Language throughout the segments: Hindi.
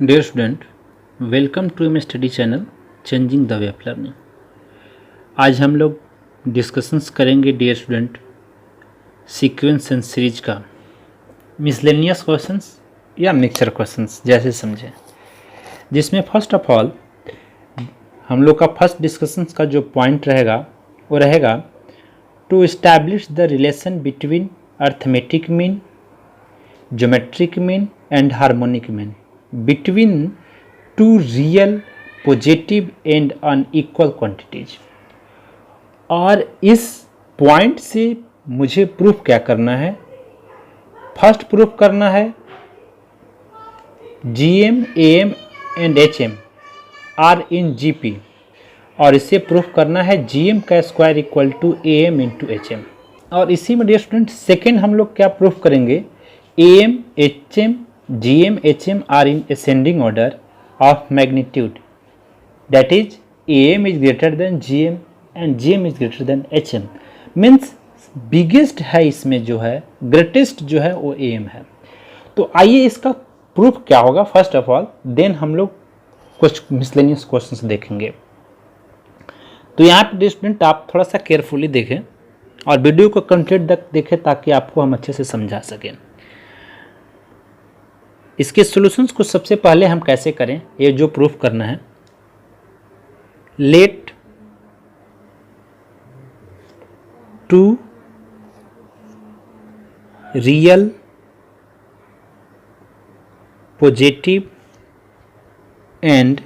Dear student, welcome to my study channel Changing the Way of Learning। आज हम लोग डिस्कशंस करेंगे dear student sequence and series का मिसलेनियस क्वेश्चंस या मिक्सचर क्वेश्चंस जैसे समझें, जिसमें फर्स्ट ऑफ ऑल हम लोग का फर्स्ट डिस्कशंस का जो पॉइंट रहेगा वो रहेगा to establish the relation between arithmetic mean, geometric mean and harmonic mean between two real positive and unequal quantities। और इस पॉइंट से मुझे प्रूफ क्या करना है? फर्स्ट प्रूफ करना है GM, AM and HM are in GP, और इसे प्रूफ करना है GM का square equal to AM into HM। और इसी में डियर स्टूडेंट सेकेंड हम लोग क्या प्रूफ करेंगे? AM, HM, GM, HM are in ascending order of magnitude, that is AM is greater than GM and GM is greater than HM, means biggest है इसमें जो है, greatest जो है वो AM है। तो आइए इसका प्रूफ क्या होगा फर्स्ट ऑफ ऑल, देन हम लोग कुछ मिसलेनियस क्वेश्चंस देखेंगे। तो यहाँ पे स्टूडेंट आप थोड़ा सा केयरफुली देखें और वीडियो को कंप्लीट तक देखें ताकि आपको हम अच्छे से समझा सकें। इसके सॉल्यूशंस को सबसे पहले हम कैसे करें, ये जो प्रूफ करना है, let two real positive and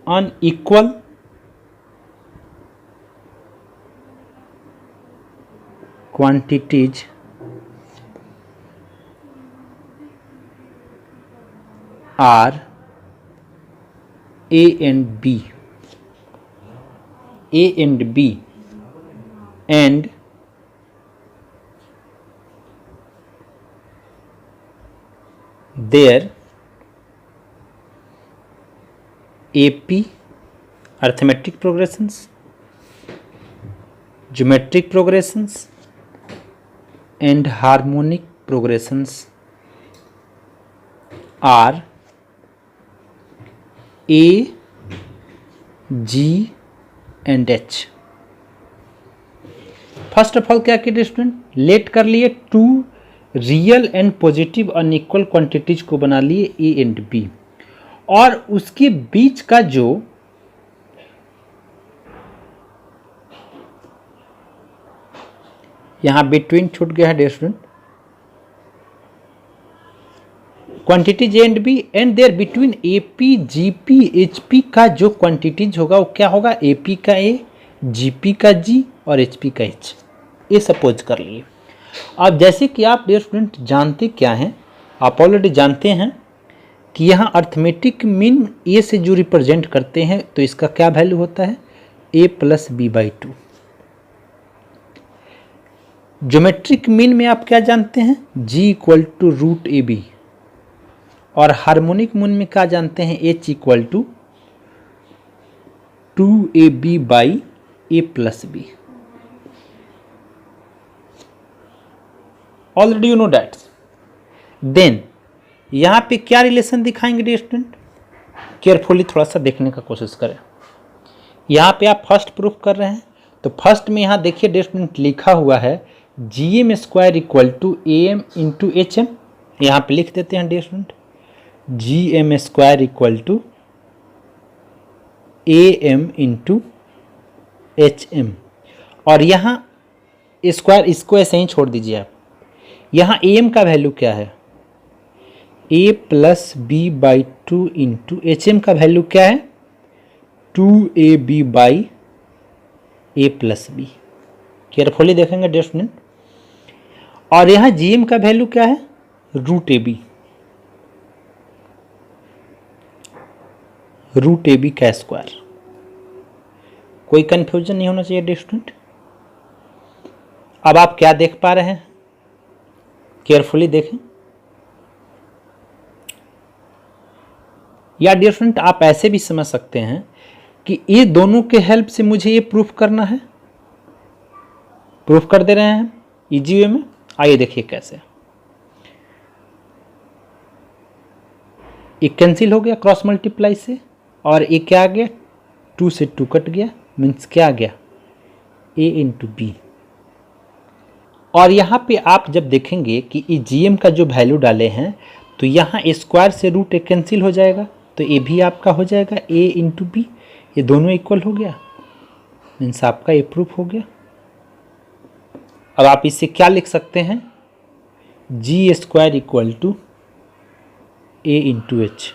unequal quantities are A and B, and their AP arithmetic progressions, geometric progressions and harmonic progressions are A, G and H। First of all क्या किए स्टूडेंट, लेट कर लिए two real and positive unequal quantities को बना लिए ए एंड बी, और उसके बीच का जो यहां बिटवीन छूट गया है dear student, quantities A and B and there between AP, GP, HP का जो क्वांटिटीज होगा वो क्या होगा? एपी का ए, जीपी का जी और एचपी का एच, ये सपोज कर लिए। अब जैसे कि आप डियर स्टूडेंट जानते क्या हैं, आप ऑलरेडी जानते हैं कि यहाँ अर्थमेटिक मीन ए से जो रिप्रेजेंट करते हैं तो इसका क्या वैल्यू होता है? A plus B by two. Geometric mean में आप क्या जानते हैं? G equal to root A B, और हार्मोनिक मीन में क्या जानते हैं? H equal to 2AB by A plus B. Already you know that. Then यहां पे क्या रिलेशन दिखाएंगे डियर स्टूडेंट? केयरफुली थोड़ा सा देखने का कोशिश करें। यहां पे आप फर्स्ट प्रूफ कर रहे हैं, तो फर्स्ट में यहां देखिए डियर स्टूडेंट लिखा हुआ है GM square equal to AM into HM। यहाँ पे लिख देते हैं dear student GM square equal to AM into HM, और यहाँ स्क्वायर इसको ऐसे ही छोड़ दीजिए आप। यहाँ AM का वैल्यू क्या है? A plus B by two into HM का वैल्यू क्या है? 2AB by A plus B. Carefully देखेंगे डियर स्टूडेंट। और यहाँ GM का वैल्यू क्या है? Root A B, root A B का स्क्वायर। कोई कंफ्यूजन नहीं होना चाहिए डियर स्टूडेंट। अब आप क्या देख पा रहे हैं? केयरफुली देखें। या डियर स्टूडेंट आप ऐसे भी समझ सकते हैं कि ये दोनों के हेल्प से मुझे ये प्रूफ करना है। प्रूफ कर दे रहे हैं इजी वे में। आइए देखिए कैसे। ये कैंसिल हो गया क्रॉस मल्टीप्लाई से, और ये क्या आ गया, 2 से 2 कट गया, मीन्स क्या आ गया, a इंटू बी। और यहाँ पे आप जब देखेंगे कि ये GM का जो वैल्यू डाले हैं तो यहाँ a स्क्वायर से रूट ए कैंसिल हो जाएगा, तो ये भी आपका हो जाएगा a इंटू बी, ये दोनों इक्वल हो गया, मीन्स आपका ये प्रूफ हो गया। अब आप इससे क्या लिख सकते हैं, G square equal to a into H.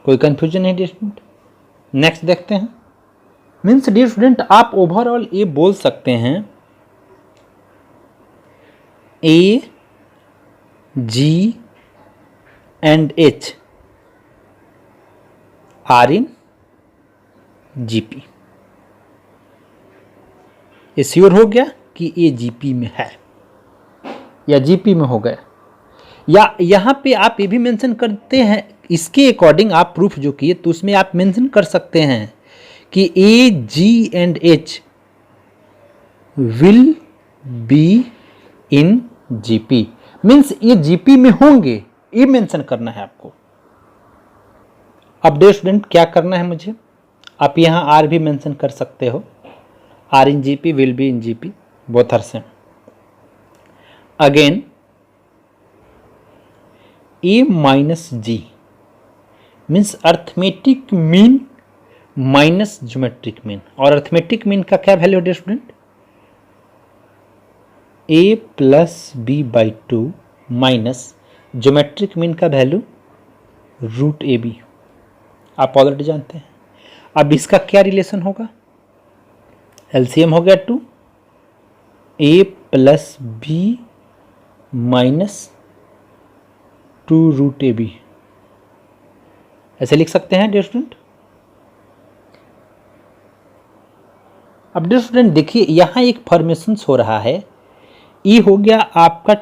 कोई कंफ्यूजन है डियर स्टूडेंट? नेक्स्ट देखते हैं। मीन्स डियर स्टूडेंट आप ओवरऑल ये बोल सकते हैं A G and H are in GP. ये श्योर हो गया कि ये जीपी में है या जीपी में हो गया, या यहाँ पे आप ये भी मेंशन करते हैं, इसके अकॉर्डिंग आप प्रूफ जो किए तो उसमें आप मेंशन कर सकते हैं कि A G and H will be in GP, means ये जीपी में होंगे, ये मेंशन करना है आपको। अब डियर स्टूडेंट क्या करना है मुझे, आप यहाँ आर भी मेंशन कर सकते हो, are in GP will be in GP, both are same. Again A minus G means arithmetic mean minus geometric mean, और अर्थमेटिक मीन का क्या वैल्यू है student, a plus B by 2 minus geometric mean का वैल्यू रूट ए बी, आप ऑलरेडी जानते हैं। अब इसका क्या रिलेशन होगा, एलसीएम हो गया 2, a plus B minus 2 root A B, ऐसे लिख सकते हैं डियर स्टूडेंट। अब डियर स्टूडेंट देखिए यहाँ एक फॉर्मेशन हो रहा है, ये हो गया आपका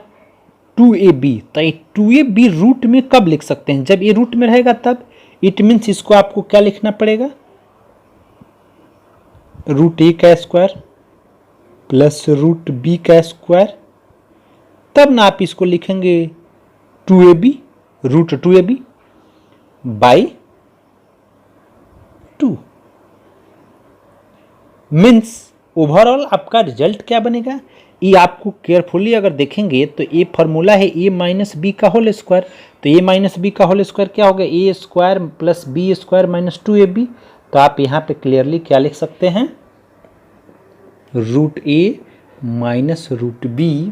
2ab, तो ये 2ab रूट में कब लिख सकते हैं, जब ये रूट में रहेगा तब, इट मीन्स इसको आपको क्या लिखना पड़ेगा, रूट ए का स्क्वायर प्लस रूट बी का स्क्वायर, तब ना आप इसको लिखेंगे 2ab root 2ab by 2, means overall आपका रिजल्ट क्या बनेगा, ये आपको केयरफुली अगर देखेंगे तो ये फॉर्मूला है ए माइनस बी का होल स्क्वायर, तो ए माइनस बी का होल स्क्वायर क्या होगा, A square plus B square minus 2ab, तो आप यहाँ पे क्लियरली क्या लिख सकते हैं, root A minus root B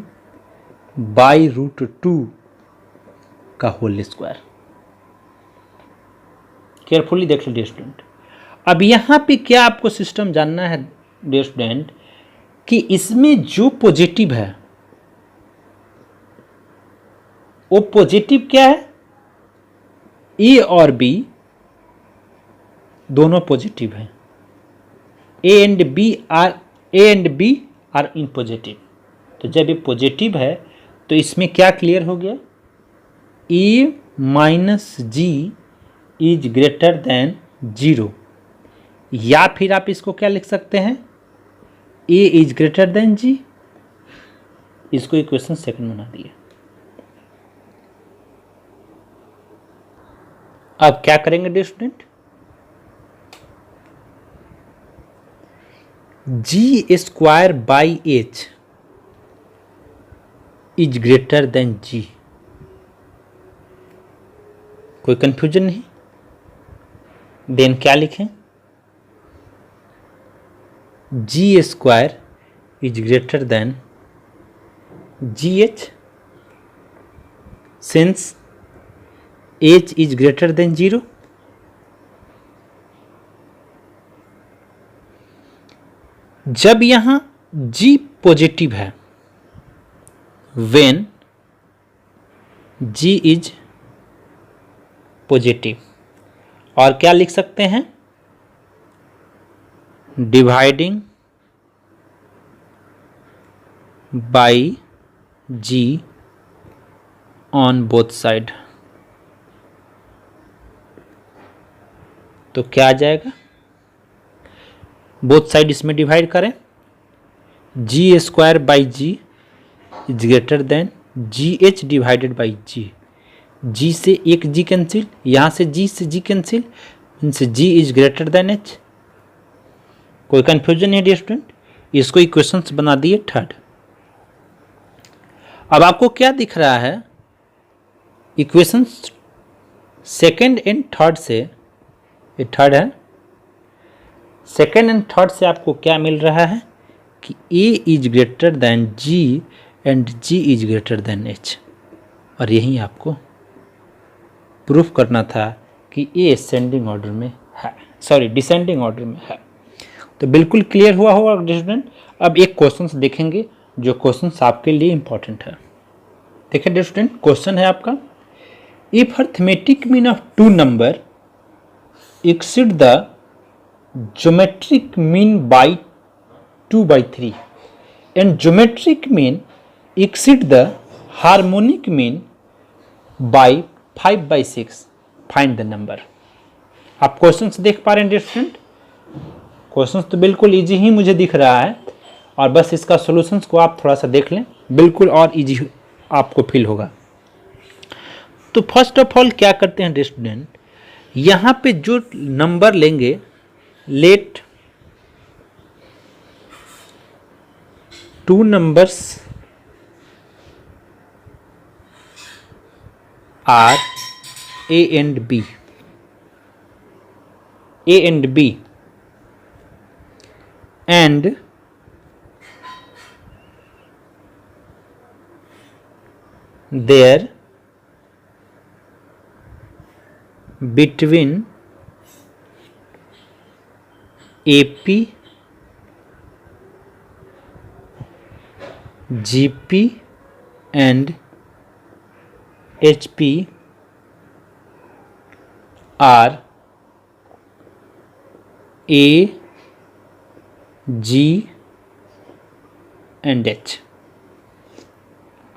by root 2 का होल स्क्वायर। केयरफुली देख लीजिए स्टूडेंट। अब यहाँ पे क्या आपको सिस्टम जानना है डियर स्टूडेंट, कि इसमें जो पॉजिटिव है वो पॉजिटिव क्या है, ए और बी दोनों पॉजिटिव हैं, A and B are in positive, तो जब ये पॉजिटिव है तो इसमें क्या क्लियर हो गया, A minus G is greater than 0, या फिर आप इसको क्या लिख सकते हैं, A is greater than G, इसको इक्वेशन सेकंड बना दिए। अब क्या करेंगे dear student, G square by H is greater than G, कोई कंफ्यूजन नहीं, देन क्या लिखें, G square is greater than G H, since H is greater than 0, जब यहां जी पॉजिटिव है, व्हेन जी इज पॉजिटिव, और क्या लिख सकते हैं, dividing by G on both side, तो क्या आ जाएगा, बोथ साइड इसमें डिवाइड करें, G square by G is greater than G H divided by G, G से एक जी कैंसिल, यहाँ से जी कैंसिल, इनसे G is greater than H. कोई कंफ्यूजन है डियर स्टूडेंट? इसको इक्वेशंस बना दिए थर्ड। अब आपको क्या दिख रहा है? इक्वेशंस सेकेंड एंड थर्ड से, ये थर्ड है, सेकेंड एंड थर्ड से आपको क्या मिल रहा है कि A is greater than G and G is greater than H. और यही आपको प्रूफ करना था कि ए असेंडिंग ऑर्डर में है, सॉरी डिसेंडिंग ऑर्डर में है। तो बिल्कुल क्लियर हुआ होगा स्टूडेंट। अब एक क्वेश्चन देखेंगे जो क्वेश्चन आपके लिए इंपॉर्टेंट है। देखिए डियर स्टूडेंट, क्वेश्चन है आपका, if arithmetic mean of two number exceed the geometric mean by 2/3 and geometric mean exceed the harmonic mean by 5/6, find the number। आप क्वेश्चंस देख पा रहे हैं स्टूडेंट? क्वेश्चंस तो बिल्कुल इजी ही मुझे दिख रहा है, और बस इसका सॉल्यूशंस को आप थोड़ा सा देख लें, बिल्कुल और इजी आपको फील होगा। तो फर्स्ट ऑफ ऑल क्या करते हैं स्टूडेंट, यहाँ पे जो नंबर लेंगे, late two numbers are A and B, A and B, and there between AP, GP and HP are A, G and H।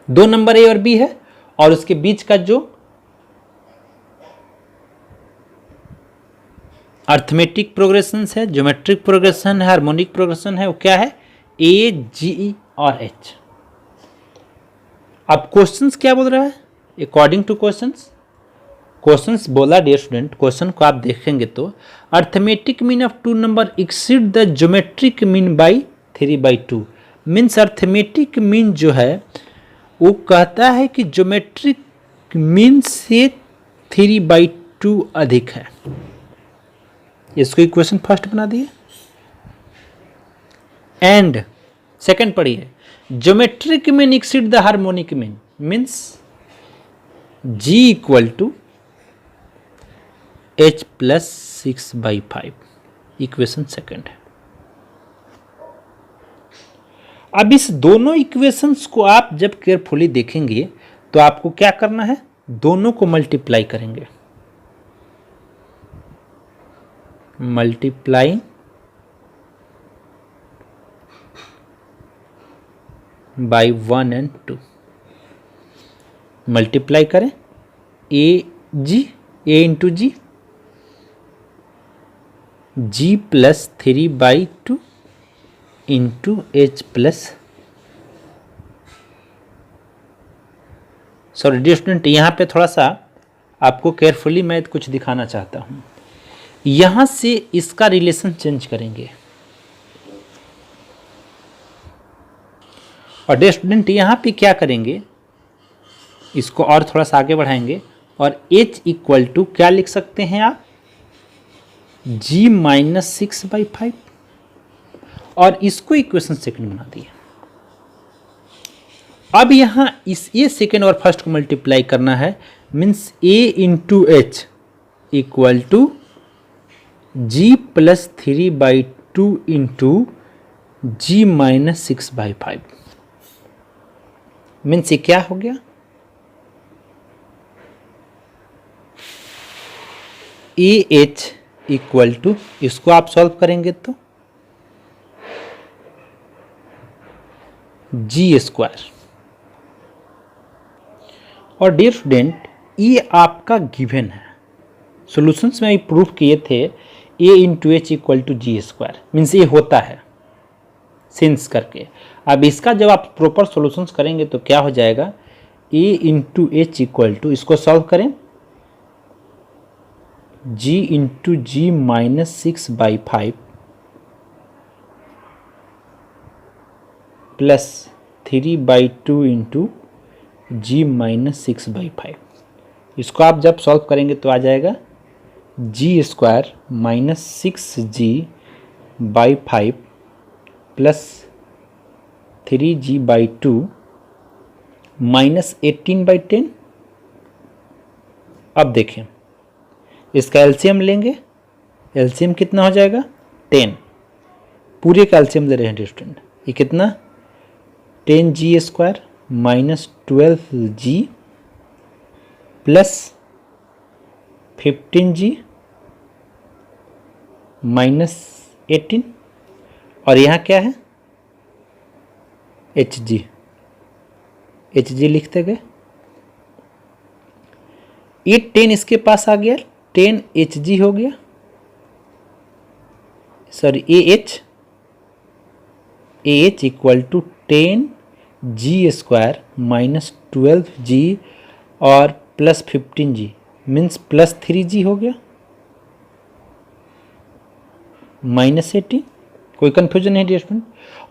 दो नंबर ए और बी है, और उसके बीच का जो अर्थमेटिक प्रोग्रेशन है, ज्योमेट्रिक प्रोग्रेशन है, हार्मोनिक प्रोग्रेशन है, वो क्या है? ए, जी और एच। अब क्वेश्चंस क्या बोल रहा है? अकॉर्डिंग टू क्वेश्चंस बोला डियर स्टूडेंट, क्वेश्चन को आप देखेंगे तो arithmetic mean of two number exceed the geometric mean by 3/2, means arithmetic mean जो है वो कहता है कि ज्योमेट्रिक मीन से 3/2 अधिक है। इसको इक्वेशन फर्स्ट बना दिए। एंड सेकंड पढ़िए, geometric mean exceed the harmonic mean, means G equal to H plus 6/5, equation second है। अब इस दोनों इक्वेशंस को आप जब केयरफुली देखेंगे तो आपको क्या करना है? दोनों को मल्टीप्लाई करेंगे, मल्टीप्लाई बाई 1 and 2, मल्टीप्लाई करें A into G plus 3/2 into H plus, sorry dear student, यहाँ पे थोड़ा सा आपको केयरफुली मैं कुछ दिखाना चाहता हूँ। यहाँ से इसका रिलेशन चेंज करेंगे, और डियर स्टूडेंट यहाँ पे क्या करेंगे, इसको और थोड़ा सा आगे बढ़ाएंगे, और h इक्वल टू क्या लिख सकते हैं आप? G माइनस 6/5, और इसको इक्वेशन सेकंड बना दिए। अब यहाँ इस ए सेकेंड और फर्स्ट को मल्टीप्लाई करना है, means a into H equal to G plus 3/2 into G minus 6/5, means ये क्या हो गया? ए एच इक्वल टू, इसको आप सॉल्व करेंगे तो जी स्क्वायर। और डियर स्टूडेंट ये आपका गिवन है, सॉल्यूशंस में प्रूफ किए थे A into H equal to G square, means ये होता है सिंस करके। अब इसका जब आप प्रॉपर सॉल्यूशंस करेंगे तो क्या हो जाएगा A into H equal to, इसको सॉल्व करें, G into G minus 6/5 plus 3/2 into G minus 6/5। इसको आप जब सॉल्व करेंगे तो आ जाएगा G square minus 6g/5 plus 3g/2 minus 18/10। अब देखें, इसका एलसीएम लेंगे, एलसीएम कितना हो जाएगा 10, पूरे का एलसीएम ले रहे हैं स्टूडेंट, ये कितना 10g² minus 12g plus 15g minus 18, और यहाँ क्या है hg, hg लिखते गए, ये 10 इसके पास आ गया, 10 hg हो गया, sorry ah equal to 10g² minus 12g और plus 15g means plus 3g हो गया माइनस 18। कोई कंफ्यूजन नहीं डियर स्टूडेंट।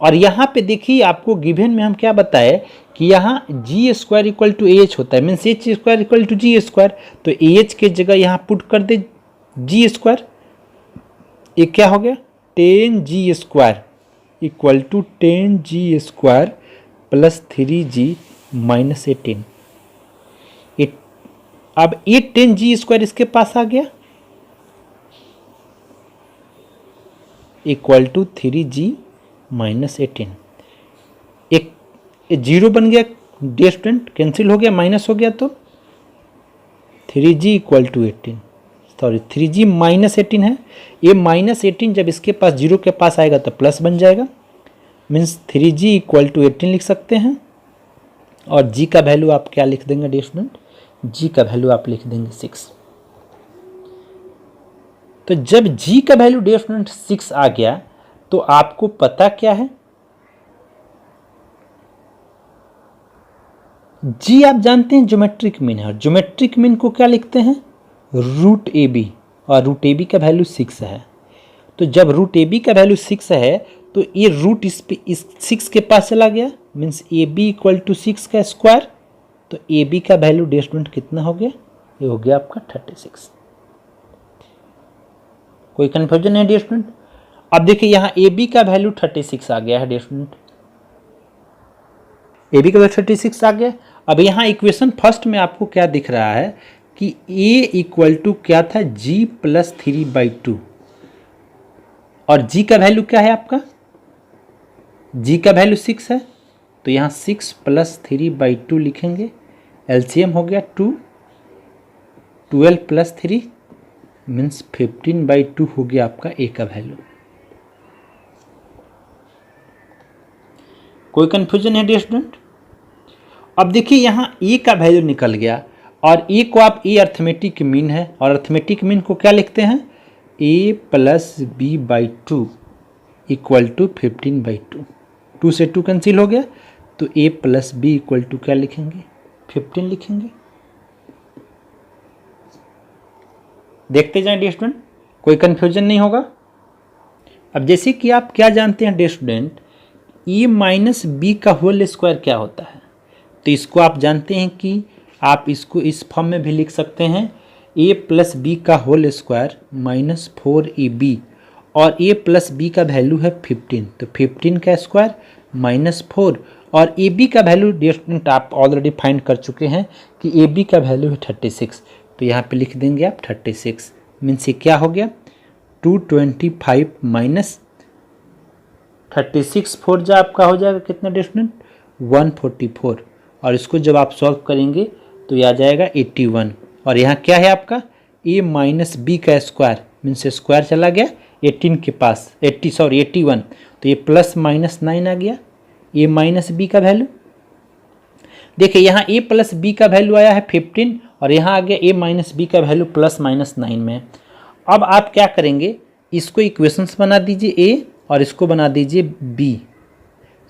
और यहाँ पे देखिए आपको गिवन में हम क्या बताए कि यहाँ g² इक्वल टू ah होता है, means h² equal to g², तो ah के जगह यहाँ पुट कर दे g², ये क्या हो गया 10g² equal to 10g² plus 3g minus 18। अब ये 10g² इसके पास आ गया इक्वल टू 3g माइनस 18, एक जीरो बन गया डियर स्टूडेंट, कैंसिल हो गया, माइनस हो गया, तो 3g equal to 18, sorry 3g minus 18 है, ये माइनस 18 जब इसके पास जीरो के पास आएगा तो प्लस बन जाएगा, मीन्स 3g इक्वल टू 18 लिख सकते हैं। और g का वैल्यू आप क्या लिख देंगे डियर स्टूडेंट, g का वैल्यू आप लिख देंगे 6। तो जब g का वैल्यू डियर स्टूडेंट 6 आ गया तो आपको पता क्या है, g आप जानते हैं ज्योमेट्रिक मीन है, और ज्योमेट्रिक मीन को क्या लिखते हैं रूट ए बी, और रूट ए बी का वैल्यू 6 है। तो जब रूट ए बी का वैल्यू 6 है तो ये रूट इस 6 के पास चला गया, means A B equal to 6 का स्क्वायर, तो ए बी का वैल्यू डियर स्टूडेंट कितना हो गया, ये हो गया आपका 36। कोई कंफ्यूजन है डियर स्टूडेंट। अब देखिए यहाँ ए बी का वैल्यू 36 आ गया है डियर स्टूडेंट, ए बी का वैल्यू 36 आ गया। अब यहाँ इक्वेशन फर्स्ट में आपको क्या दिख रहा है कि a इक्वल टू क्या था g प्लस 3/2, और g का वैल्यू क्या है आपका, g का वैल्यू 6 है, तो यहाँ 6 प्लस 3/2 लिखेंगे, एलसीएम हो गया 2, 12 प्लस 3 मीन्स 15/2 हो गया आपका a का वैल्यू। कोई कंफ्यूजन है डियर स्टूडेंट। अब देखिए यहाँ a का वैल्यू निकल गया, और a को आप a अर्थमेटिक मीन है, और अर्थमेटिक मीन को क्या लिखते हैं a plus b/2 equal to 15/2, 2 से 2 कैंसिल हो गया, तो a plus B equal to क्या लिखेंगे 15 लिखेंगे। देखते जाएं डियर स्टूडेंट, कोई कंफ्यूजन नहीं होगा। अब जैसे कि आप क्या जानते हैं dear student, a minus B का होल स्क्वायर क्या होता है, तो इसको आप जानते हैं कि आप इसको इस फॉर्म में भी लिख सकते हैं a प्लस बी का होल स्क्वायर माइनस 4ab, और a प्लस बी का वैल्यू है 15, तो 15 का स्क्वायर माइनस 4, और ए बी का वैल्यू डियर स्टूडेंट आप ऑलरेडी फाइंड कर चुके हैं कि ए बी का वैल्यू है 36, तो यहाँ पे लिख देंगे आप 36, मीन्स ये क्या हो गया 225 माइनस 36, 4 जो आपका हो जाएगा कितना डियर स्टूडेंट 144, और इसको जब आप सॉल्व करेंगे तो ये आ जाएगा 81, और यहाँ क्या है आपका a माइनस बी का स्क्वायर, मीन्स स्क्वायर चला गया 18 के पास 81, तो ये प्लस माइनस 9 आ गया a माइनस बी का वैल्यू। देखिए यहाँ a प्लस बी का वैल्यू आया है 15, और यहाँ आ गया a माइनस बी का वैल्यू प्लस माइनस 9 में। अब आप क्या करेंगे, इसको इक्वेशंस बना दीजिए a, और इसको बना दीजिए b,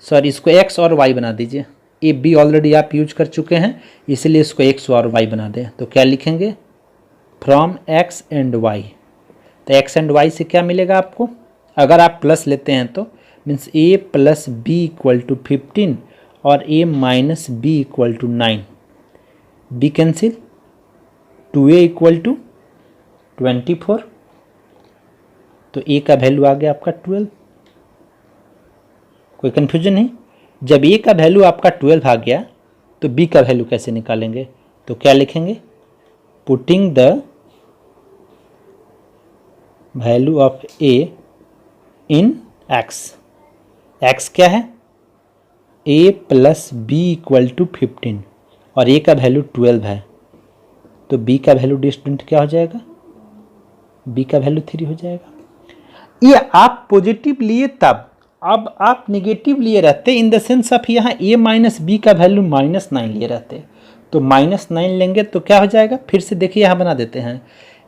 सॉरी इसको x और y बना दीजिए, ए बी ऑलरेडी आप यूज कर चुके हैं, इसलिए इसको एक्स और वाई बना दें। तो क्या लिखेंगे, फ्रॉम एक्स एंड वाई। तो एक्स एंड वाई से क्या मिलेगा आपको, अगर आप प्लस लेते हैं तो means A plus B equal to 15 और A minus B equal to 9। B cancel, 2a equal to 24। तो a का वैल्यू आ गया आपका 12। कोई कन्फ्यूजन नहीं। जब a का वैल्यू आपका 12 आ गया तो b का वैल्यू कैसे निकालेंगे, तो क्या लिखेंगे, putting the value of a in x। x क्या है, a plus B equal to 15 और a का वैल्यू 12 है, तो b का वैल्यू डिस्टेंट क्या हो जाएगा, b का वैल्यू 3 हो जाएगा। ये आप पॉजिटिव लिए तब, अब आप नेगेटिव लिए रहते इन द सेंस ऑफ यहाँ a माइनस बी का वैल्यू -9 लिए रहते, तो -9 लेंगे तो क्या हो जाएगा, फिर से देखिए यहाँ बना देते हैं,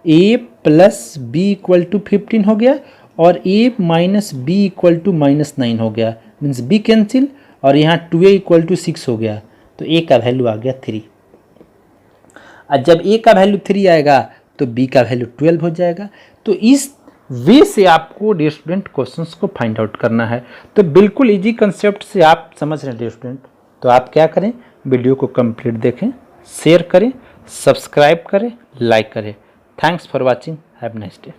a plus B equal to 15 हो गया और a minus B equal to -9 हो गया, मीन्स b कैंसिल और यहाँ 2a इक्वल टू 6 हो गया, तो a का वैल्यू आ गया 3। और जब a का वैल्यू 3 आएगा तो b का वैल्यू 12 हो जाएगा। तो इस वे से आपको डियर स्टूडेंट क्वेश्चंस को फाइंड आउट करना है। तो बिल्कुल इजी कंसेप्ट से आप समझ रहे हैं डियर स्टूडेंट, तो आप क्या करें, वीडियो को कंप्लीट देखें, शेयर करें, सब्सक्राइब करें, लाइक करें। Thanks for watching, have nice day.